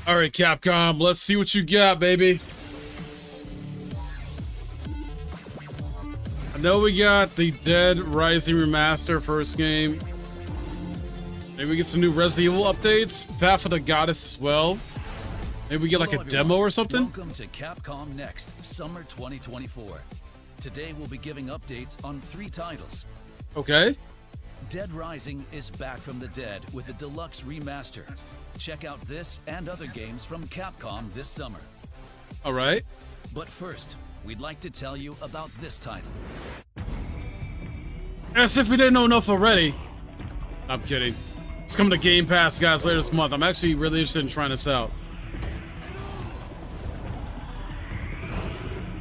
All right, Capcom, let's see what you got, baby. I know we got the Dead Rising remaster first game. Maybe we get some new Resident Evil updates. Path of the Goddess as well. Maybe we get like a demo or something. Welcome to Capcom Next, Summer 2024. Today we'll be giving updates on 3 titles. Okay. Dead Rising is back from the dead with a deluxe remaster. Check out this and other games from Capcom this summer. All right. But first, we'd like to tell you about this title. As if we didn't know enough already. I'm kidding. It's coming to Game Pass, guys, later this month. I'm actually really interested in trying this out.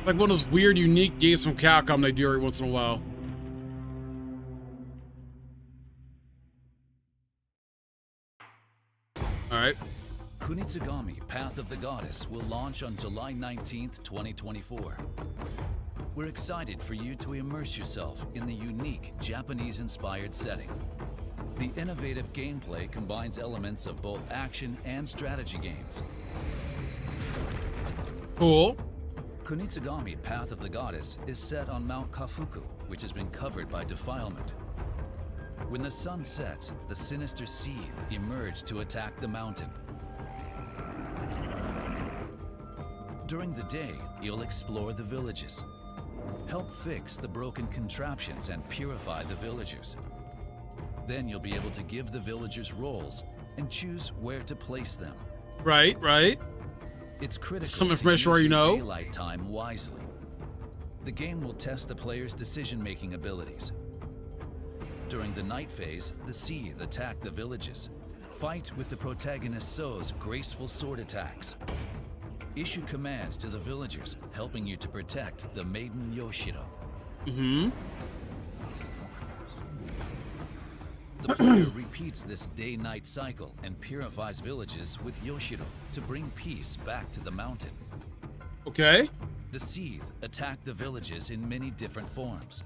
Like one of those weird, unique games from Capcom they do every once in a while. Alright. Kunitsugami Path of the Goddess will launch on July 19th, 2024. We're excited for you to immerse yourself in the unique Japanese-inspired setting. The innovative gameplay combines elements of both action and strategy games. Cool. Kunitsugami Path of the Goddess is set on Mount Kafuku, which has been covered by defilement. When the sun sets, the sinister seethe emerge to attack the mountain. During the day, you'll explore the villages. Help fix the broken contraptions and purify the villagers. Then you'll be able to give the villagers roles and choose where to place them. Right, right. It's critical some information where you know. Daylight time wisely. The game will test the player's decision-making abilities. During the night phase, the seethe attack the villages. Fight with the protagonist So's graceful sword attacks. Issue commands to the villagers, helping you to protect the maiden Yoshiro. Mm-hmm. The player repeats this day-night cycle and purifies villages with Yoshiro to bring peace back to the mountain. Okay. The seethe attack the villages in many different forms.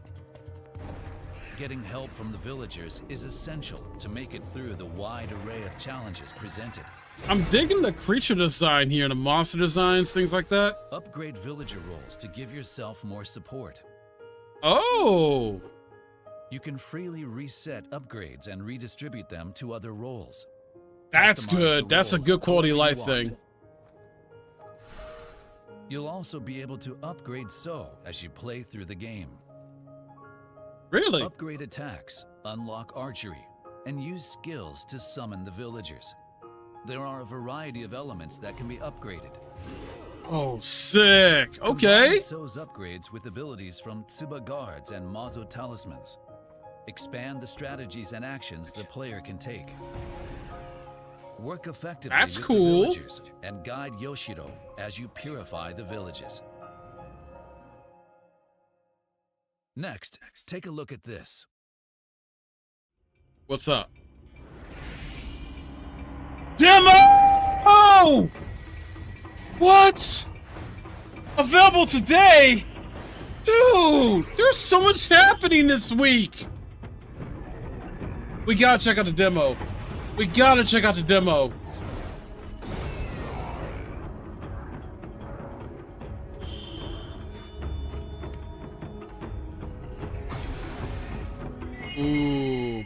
Getting help from the villagers is essential to make it through the wide array of challenges presented. I'm digging the creature design here, the monster designs, things like that. Upgrade villager roles to give yourself more support. Oh. You can freely reset upgrades and redistribute them to other roles. That's Customize good. the That's a roles good quality however you life want. thing. You'll also be able to upgrade So as you play through the game. Really? Upgrade attacks, unlock archery, and use skills to summon the villagers. There are a variety of elements that can be upgraded. Oh, sick. Okay. Combine So's upgrades with abilities from Tsuba Guards and Mazo Talismans. Expand the strategies and actions the player can take. Work effectively That's with cool. the villagers and guide Yoshiro as you purify the villages. Next, take a look at this. What's up? Demo! Oh! What? Available today? Dude, there's so much happening this week. We gotta check out the demo. We gotta check out the demo. Ooh.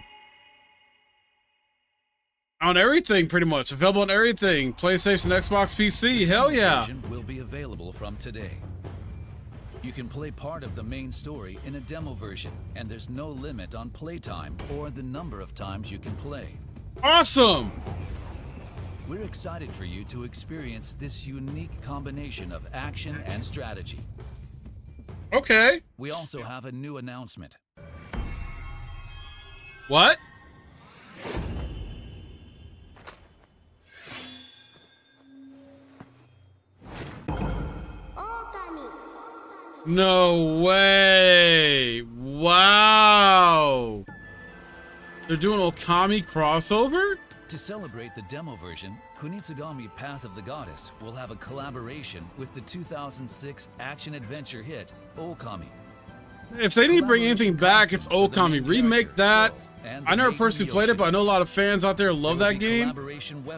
On everything, pretty much. Available on everything. PlayStation, Xbox, PC. Hell yeah. Version will be available from today. You can play part of the main story in a demo version, and there's no limit on playtime or the number of times you can play. Awesome. We're excited for you to experience this unique combination of action and strategy. Okay. We also have a new announcement. What? No way. Wow. They're doing Okami crossover? To celebrate the demo version, Kunitsugami Path of the Goddess will have a collaboration with the 2006 action-adventure hit Okami. If they didn't bring anything back, it's Okami. Remake that. I never personally played it, but I know a lot of fans out there love that game.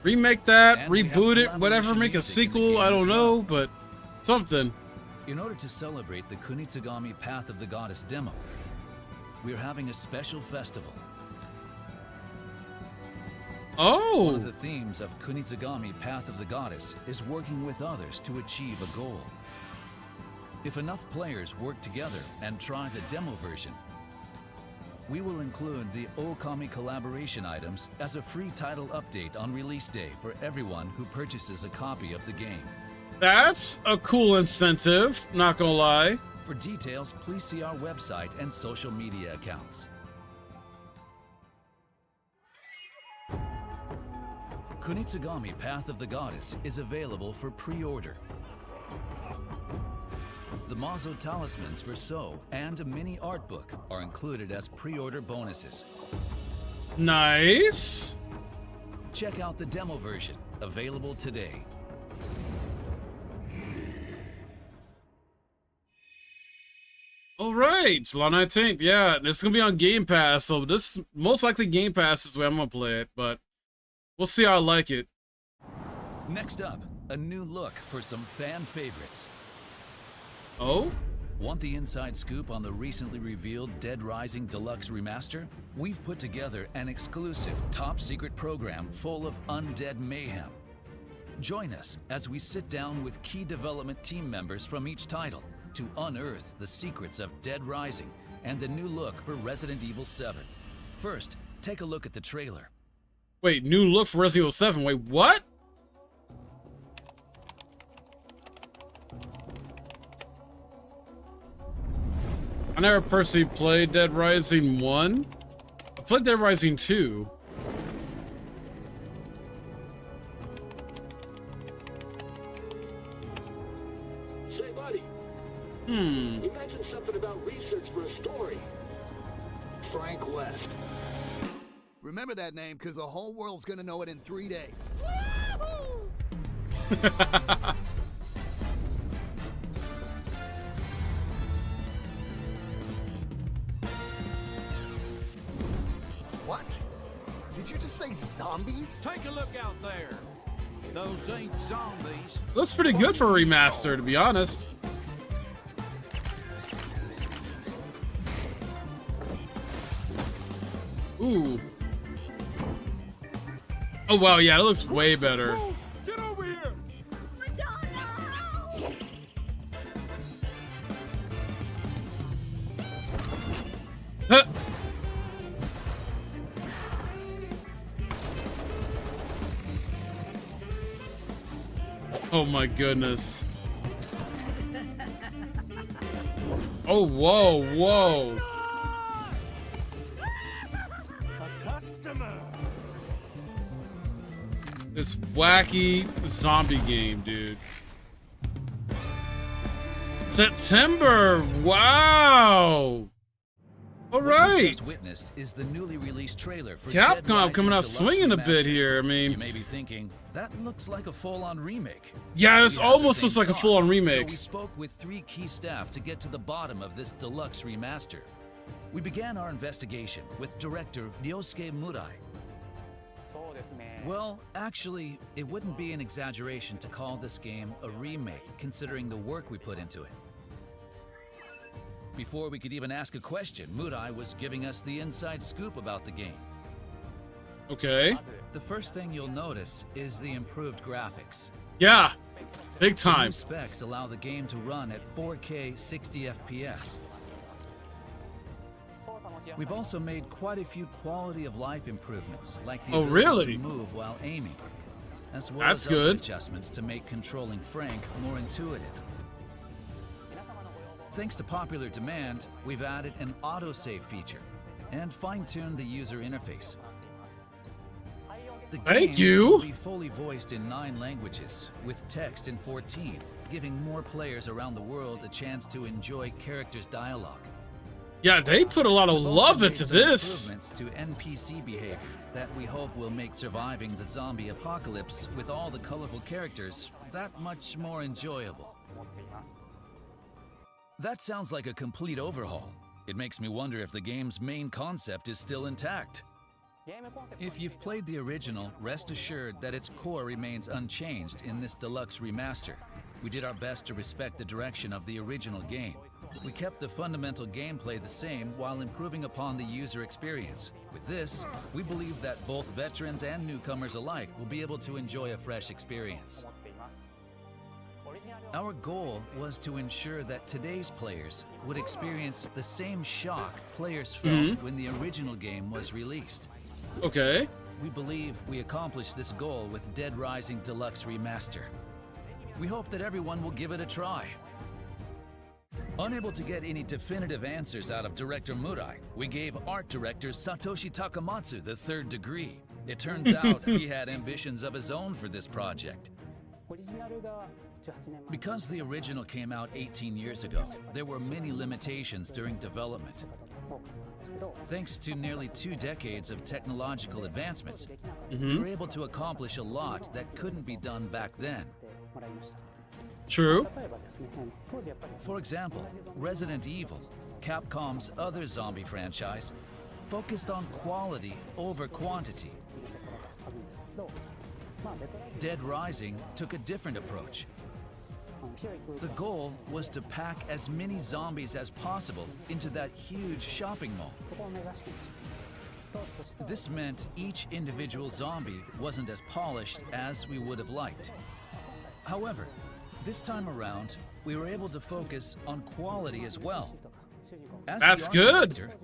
Remake that, reboot it, whatever, make a sequel, I don't know, but something. In order to celebrate the Kunitsugami Path of the Goddess demo, we're having a special festival. Oh! One of the themes of Kunitsugami Path of the Goddess is working with others to achieve a goal. If enough players work together and try the demo version, we will include the Okami collaboration items as a free title update on release day for everyone who purchases a copy of the game. That's a cool incentive, not gonna lie. For details, please see our website and social media accounts. Kunitsugami Path of the Goddess is available for pre-order. The Mazo talismans for So and a mini art book are included as pre-order bonuses. Nice. Check out the demo version, available today. All right, July 19th. Yeah, this is gonna be on Game Pass, so this most likely Game Pass is the way I'm gonna play it, but we'll see how I like it. Next up, a new look for some fan favorites. Oh? Want the inside scoop on the recently revealed Dead Rising Deluxe Remaster? We've put together an exclusive top-secret program full of undead mayhem. Join us as we sit down with key development team members from each title to unearth the secrets of Dead Rising and the new look for Resident Evil 7. First, take a look at the trailer. Wait, new look for Resident Evil 7. Wait, what? I never personally played Dead Rising 1. I played Dead Rising 2. Say, buddy. You mentioned something about research for a story. Frank West. Remember that name, because the whole world's gonna know it in 3 days. What? Did you just say zombies? Take a look out there. Those ain't zombies. Looks pretty good for a remaster, to be honest. Ooh. Oh wow, yeah, it looks way better. Get over here. Huh. Oh my goodness. Oh, whoa, whoa. This wacky zombie game, dude. September! Wow! All right. What you just witnessed is the newly released trailer for Capcom coming out swinging a bit here. I You mean, may be thinking, that looks like a full-on remake. yeah, this We had the almost same looks like a thought, full-on So remake. we spoke with 3 key staff to get to the bottom of this deluxe remaster. We began our investigation with director Ryosuke Murai. Well, actually, it wouldn't be an exaggeration to call this game a remake, considering the work we put into it. Before we could even ask a question, Murai was giving us the inside scoop about the game. Okay. The first thing you'll notice is the improved graphics. Yeah. Big The new time. specs allow the game to run at 4K 60 FPS. We've also made quite a few quality of life improvements, like the Oh, ability really? to move while aiming, as well That's as other good. adjustments to make controlling Frank more intuitive. Thanks to popular demand, we've added an autosave feature and fine-tuned the user interface. The Thank game you. will be fully voiced in 9 languages, with text in 14, giving more players around the world a chance to enjoy characters' dialogue. Yeah, they put a lot of We've also love made into some this. improvements to NPC behavior that we hope will make surviving the zombie apocalypse with all the colorful characters that much more enjoyable. That sounds like a complete overhaul, It makes me wonder if the game's main concept is still intact. If you've played the original, rest assured that its core remains unchanged in this deluxe remaster. We did our best to respect the direction of the original game. We kept the fundamental gameplay the same while improving upon the user experience. With this, we believe that both veterans and newcomers alike will be able to enjoy a fresh experience. Our goal was to ensure that today's players would experience the same shock players felt when the original game was released. Okay. We believe we accomplished this goal with Dead Rising Deluxe Remaster. We hope that everyone will give it a try. Unable to get any definitive answers out of director Murai, we gave art director Satoshi Takamatsu the third degree. It turns out he had ambitions of his own for this project. Because the original came out 18 years ago, there were many limitations during development. Thanks to nearly 2 decades of technological advancements, we were able to accomplish a lot that couldn't be done back then. True. For example, Resident Evil, Capcom's other zombie franchise, focused on quality over quantity. Dead Rising took a different approach. The goal was to pack as many zombies as possible into that huge shopping mall. This meant each individual zombie wasn't as polished as we would have liked. However, this time around, we were able to focus on quality as well. As That's the art good. director,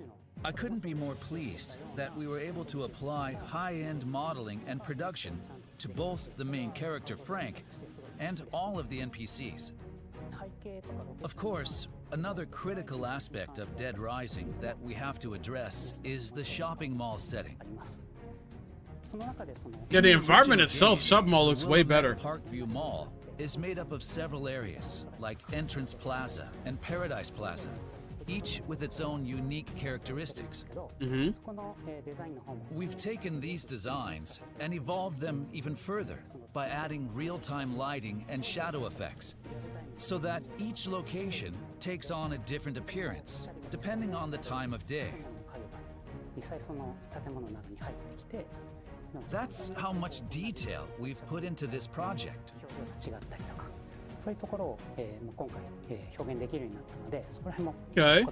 I couldn't be more pleased that we were able to apply high-end modeling and production to both the main character Frank and all of the NPCs. Of course, another critical aspect of Dead Rising that we have to address is the shopping mall setting. Yeah, the environment itself, shopping mall looks way better. Parkview Mall is made up of several areas, like Entrance Plaza and Paradise Plaza, each with its own unique characteristics. We've taken these designs and evolved them even further by adding real-time lighting and shadow effects, so that each location takes on a different appearance, depending on the time of day. That's how much detail we've put into this project. Okay.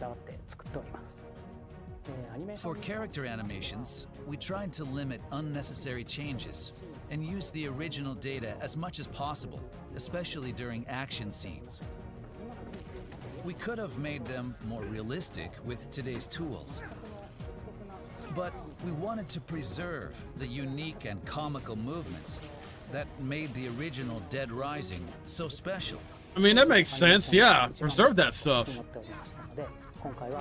For character animations, we tried to limit unnecessary changes and use the original data as much as possible, especially during action scenes. We could have made them more realistic with today's tools, but we wanted to preserve the unique and comical movements that made the original Dead Rising so special. I mean, that makes sense. Yeah, preserve that stuff.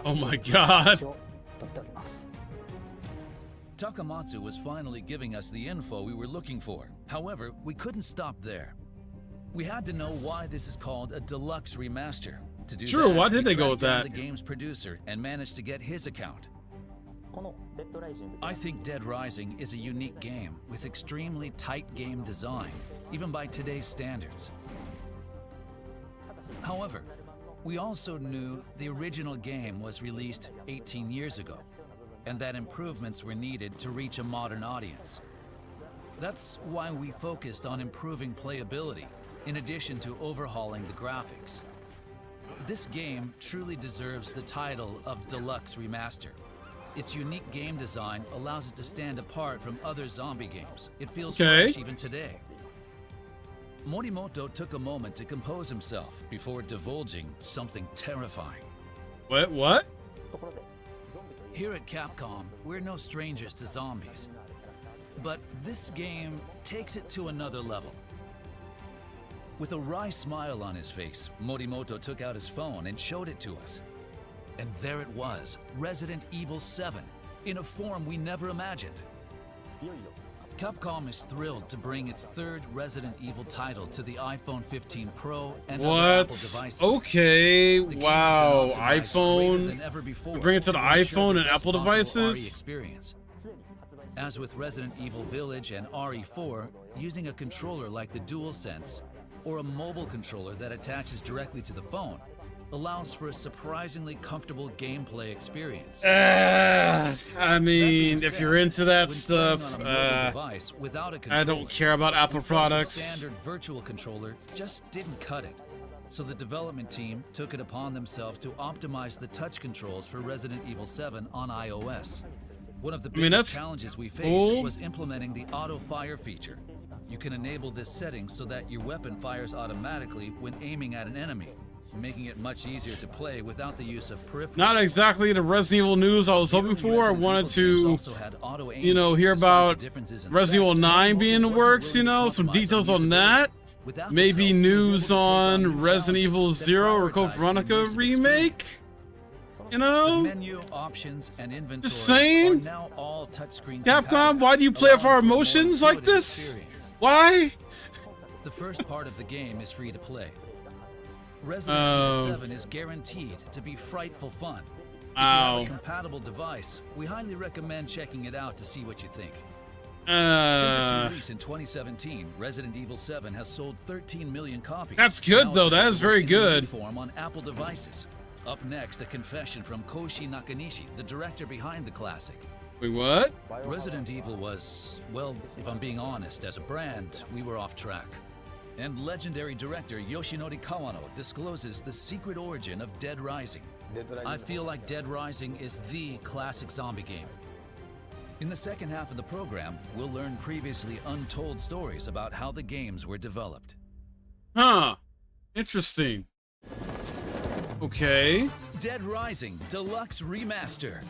Oh my god. Takamatsu was finally giving us the info we were looking for. However, we couldn't stop there. We had to know why this is called a deluxe remaster. To do True, that, why did we they go tracked with down that? the game's producer and managed to get his account. I think Dead Rising is a unique game with extremely tight game design, even by today's standards. However, we also knew the original game was released 18 years ago, and that improvements were needed to reach a modern audience. That's why we focused on improving playability, in addition to overhauling the graphics. This game truly deserves the title of Deluxe Remaster. Its unique game design allows it to stand apart from other zombie games. It feels fresh even today. Morimoto took a moment to compose himself before divulging something terrifying. What? Here at Capcom, we're no strangers to zombies. But this game takes it to another level. With a wry smile on his face, Morimoto took out his phone and showed it to us. And there it was, Resident Evil 7, in a form we never imagined. Capcom is thrilled to bring its third Resident Evil title to the iPhone 15 Pro and other Apple devices. Okay, The game has been wow. optimized greater iPhone. than ever before Bring it to the ensure iPhone the and best Apple possible RE devices? experience. As with Resident Evil Village and RE4, using a controller like the DualSense or a mobile controller that attaches directly to the phone allows for a surprisingly comfortable gameplay experience. I mean, if you're into that When stuff, playing on a mobile device without a I controller, don't care about Apple the products. standard virtual controller just didn't cut it. So the development team took it upon themselves to optimize the touch controls for Resident Evil 7 on iOS. One of the biggest that's challenges we faced cool. was implementing the auto fire feature. You can enable this setting so that your weapon fires automatically when aiming at an enemy, making it much easier to play without the use of peripherals. Not exactly the Resident Evil news I was hoping for. I wanted to, you know, hear about Resident Evil 9 being in the works, you know, some details on that. Maybe news on Resident Evil 0 or Code Veronica remake? You know? Menu options and inventory Just saying. are now all touchscreen Capcom, why do you play off our emotions like this? Why? The first part of the game is free to play. Resident Evil 7 is guaranteed to be frightful fun. If you have a compatible device, we highly recommend checking it out to see what you think. Since its release in 2017, Resident Evil 7 has sold 13 million copies. That's good, Now though. it's That is very available in good. form on Apple devices. Up next, a confession from Koshi Nakanishi, the director behind the classic. Wait, what? Resident Evil was, well, if I'm being honest, as a brand, we were off track. And legendary director Yoshinori Kawano discloses the secret origin of Dead Rising. I feel like Dead Rising is the classic zombie game. In the second half of the program, we'll learn previously untold stories about how the games were developed. Huh. Interesting. Okay. Dead Rising Deluxe Remaster.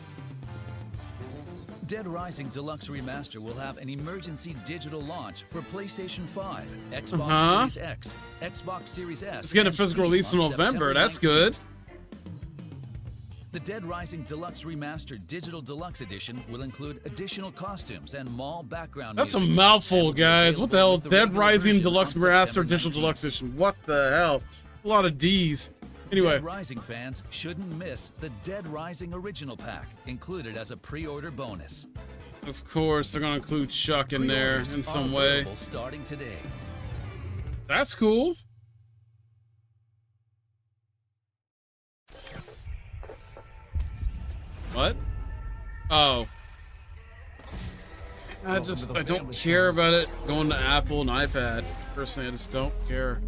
Dead Rising Deluxe Remaster will have an emergency digital launch for PlayStation 5, Xbox Series X, Xbox Series S. It's getting a and physical Steam release in on November. September That's 19th. good. The Dead Rising Deluxe Remaster Digital Deluxe Edition will include additional costumes and mall background That's a music. mouthful, guys. What the hell? With the Dead regular Rising version Deluxe on Master September Digital 19th. Deluxe Edition. What the hell? A lot of D's. Anyway. Dead Rising fans shouldn't miss the Dead Rising Original Pack, included as a pre-order bonus. Of course, they're gonna include Chuck in there Pre-orders in are some way. available starting today. That's cool. What? Oh. I don't care about it going to Apple and iPad. Personally, I just don't care.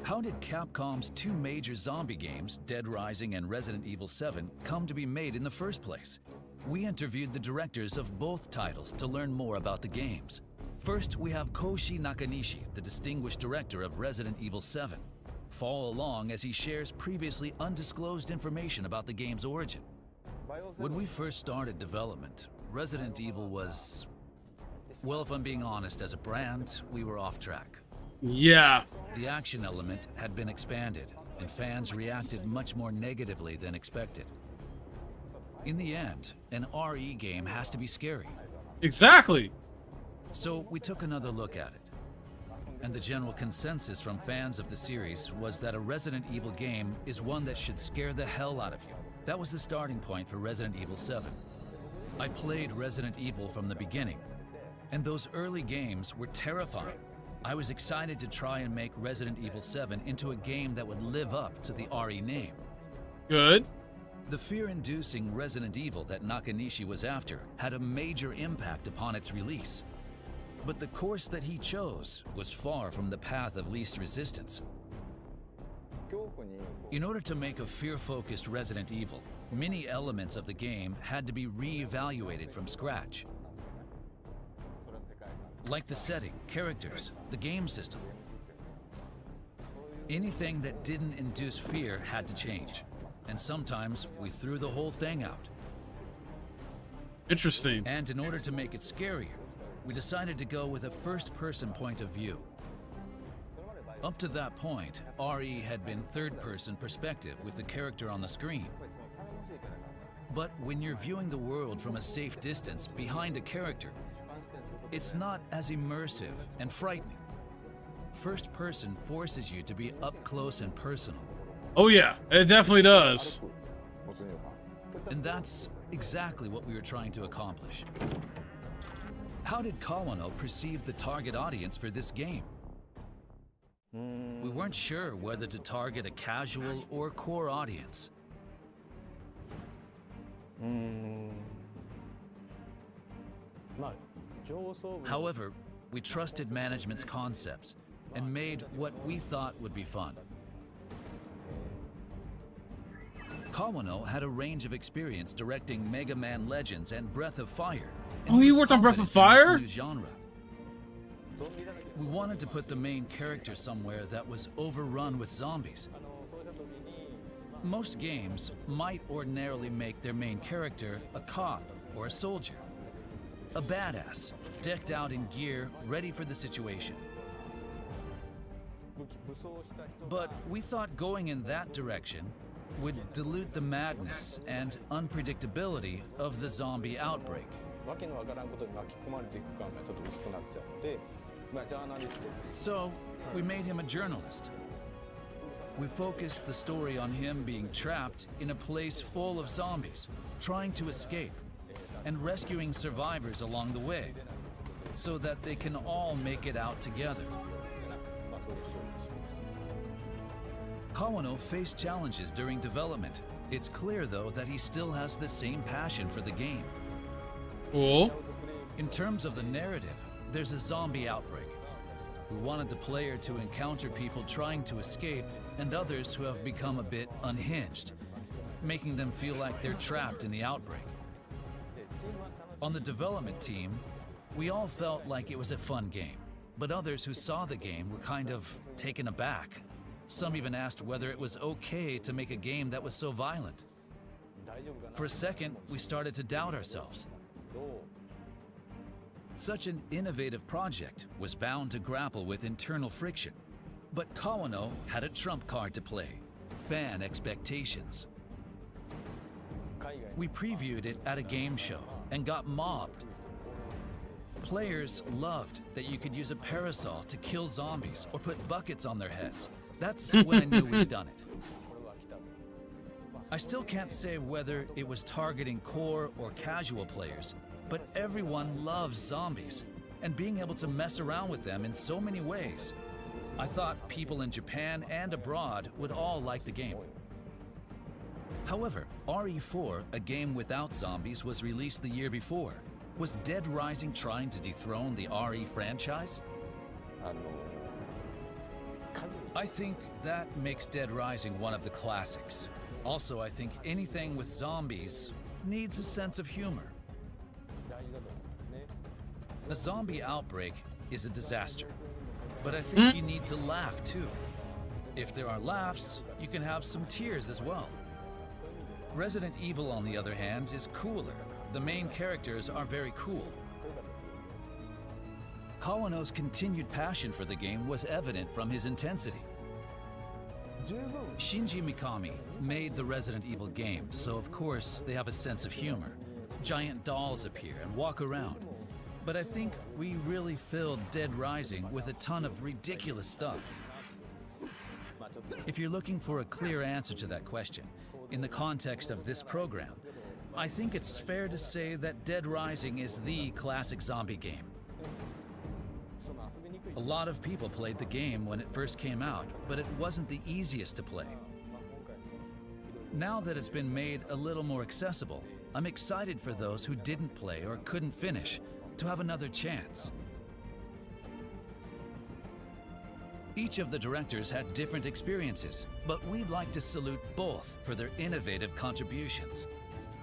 How did Capcom's two major zombie games, Dead Rising and Resident Evil 7, come to be made in the first place? We interviewed the directors of both titles to learn more about the games. First, we have Koshi Nakanishi, the distinguished director of Resident Evil 7. Follow along as he shares previously undisclosed information about the game's origin. When we first started development, Resident Evil was... well, if I'm being honest, as a brand, we were off track. Yeah. The action element had been expanded, and fans reacted much more negatively than expected. In the end, an RE game has to be scary. Exactly. So we took another look at it. And the general consensus from fans of the series was that a Resident Evil game is one that should scare the hell out of you. That was the starting point for Resident Evil 7. I played Resident Evil from the beginning, and those early games were terrifying. I was excited to try and make Resident Evil 7 into a game that would live up to the RE name. Good. The fear-inducing Resident Evil that Nakanishi was after had a major impact upon its release. But the course that he chose was far from the path of least resistance. In order to make a fear-focused Resident Evil, many elements of the game had to be re-evaluated from scratch. Like the setting, characters, the game system. Anything that didn't induce fear had to change. And sometimes we threw the whole thing out. Interesting. And in order to make it scarier, we decided to go with a first-person point of view. Up to that point, RE had been third-person perspective with the character on the screen. But when you're viewing the world from a safe distance behind a character, it's not as immersive and frightening. First person forces you to be up close and personal. Oh yeah, it definitely does. And that's exactly what we were trying to accomplish. How did Kawano perceive the target audience for this game? We weren't sure whether to target a casual or core audience. However, we trusted management's concepts and made what we thought would be fun. Kawano had a range of experience directing Mega Man Legends and Breath of Fire. Oh, he worked on Breath of Fire? New genre. We wanted to put the main character somewhere that was overrun with zombies. Most games might ordinarily make their main character a cop or a soldier. A badass, decked out in gear, ready for the situation. But we thought going in that direction would dilute the madness and unpredictability of the zombie outbreak. So, we made him a journalist. We focused the story on him being trapped in a place full of zombies, trying to escape, and rescuing survivors along the way, so that they can all make it out together. Kawano faced challenges during development. It's clear, though, that he still has the same passion for the game. Cool. In terms of the narrative, there's a zombie outbreak. We wanted the player to encounter people trying to escape and others who have become a bit unhinged, making them feel like they're trapped in the outbreak. On the development team, we all felt like it was a fun game, but others who saw the game were kind of taken aback. Some even asked whether it was okay to make a game that was so violent. For a second, we started to doubt ourselves. Such an innovative project was bound to grapple with internal friction. But Kawano had a trump card to play: fan expectations. We previewed it at a game show and got mobbed. Players loved that you could use a parasol to kill zombies or put buckets on their heads. That's when I knew we'd done it. I still can't say whether it was targeting core or casual players, but everyone loves zombies, and being able to mess around with them in so many ways. I thought people in Japan and abroad would all like the game. However, RE4, a game without zombies, was released the year before. Was Dead Rising trying to dethrone the RE franchise? I think that makes Dead Rising one of the classics. Also, I think anything with zombies needs a sense of humor. A zombie outbreak is a disaster, but I think you need to laugh too. If there are laughs, you can have some tears as well. Resident Evil, on the other hand, is cooler. The main characters are very cool. Kawano's continued passion for the game was evident from his intensity. Shinji Mikami made the Resident Evil game, so of course they have a sense of humor. Giant dolls appear and walk around. But I think we really filled Dead Rising with a ton of ridiculous stuff. If you're looking for a clear answer to that question, in the context of this program, I think it's fair to say that Dead Rising is the classic zombie game. A lot of people played the game when it first came out, but it wasn't the easiest to play. Now that it's been made a little more accessible, I'm excited for those who didn't play or couldn't finish to have another chance. Each of the directors had different experiences, but we'd like to salute both for their innovative contributions.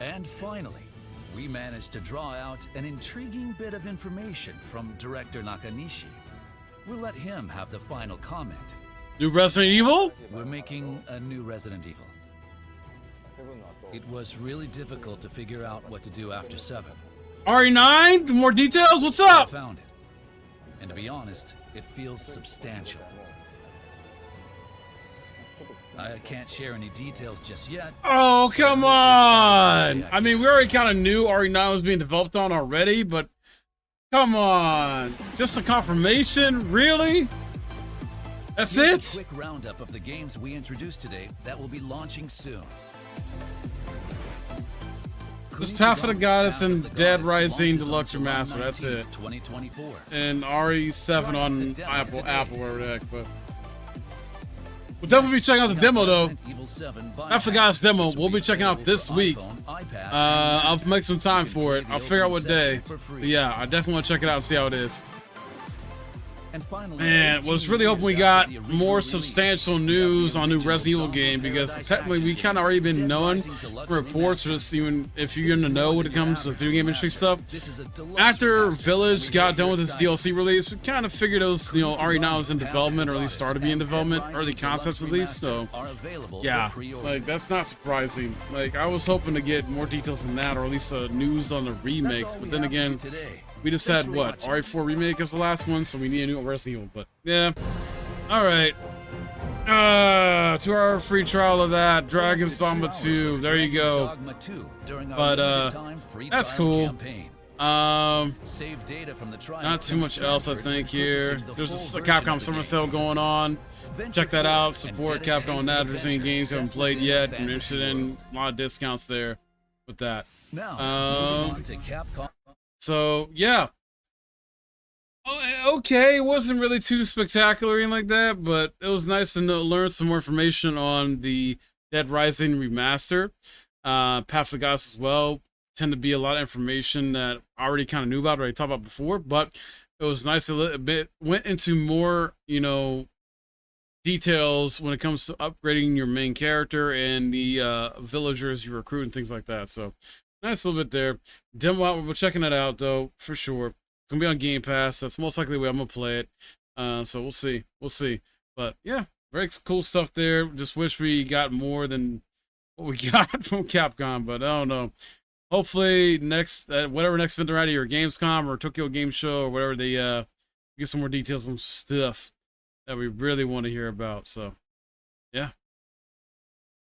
And finally, we managed to draw out an intriguing bit of information from director Nakanishi. We'll let him have the final comment. New Resident Evil? We're making a new Resident Evil. It was really difficult to figure out what to do after 7. RE9? More details? What's I up? found it. And to be honest, it feels substantial. I can't share any details just yet. Oh, come on! I mean, we already kind of knew RE9 was being developed on already, but come on. Just a confirmation? Really? That's Here's it? a quick roundup of the games we introduced today that will be launching soon. Just Path of the Goddess and Dead Rising Deluxe Remaster. That's it. 2024. And RE7 on Apple, whatever the heck, but we'll definitely be checking out the demo though. I forgot this demo. We'll be checking out this week. I'll make some time for it. I'll figure out what day. But yeah, I definitely want to check it out and see how it is. Man, was really hoping we got more substantial news on new Resident Evil game, because technically we kind of already been knowing from reports, or just even if you're in the know when it comes to video game industry stuff. After Village got done with its DLC release, we kind of figured it was, you know, already now was in development, or at least started to be in development, early concepts at least. So yeah, like that's not surprising. Like I was hoping to get more details than that, or at least news on the remakes. But then again, we just had what, RE4 remake as the last one, so we need a new Resident Evil. But yeah, all right. 2-hour free trial of that Dragon's Dogma 2. There you go. But that's cool. Not too much else I think here. There's a Capcom summer sale going on. Check that out. Support Capcom and that. If there's any games you haven't played yet, I'm interested in a lot of discounts there with that. So yeah, okay, it wasn't really too spectacular or anything like that, but it was nice to learn some more information on the Dead Rising remaster. Path of the Goddess as well. Tend to be a lot of information that I already kind of knew about, already talked about before, but it was nice a bit went into more, you know, details when it comes to upgrading your main character and the villagers you recruit and things like that. So nice little bit there. Demo out, we're checking it out though, for sure. It's gonna be on Game Pass. That's most likely the way I'm gonna play it. So we'll see. But yeah, very cool stuff there. Just wish we got more than what we got from Capcom, but I don't know. Hopefully next, whatever next event they're at, or Gamescom or Tokyo Game Show or whatever, they get some more details on stuff that we really want to hear about. So yeah.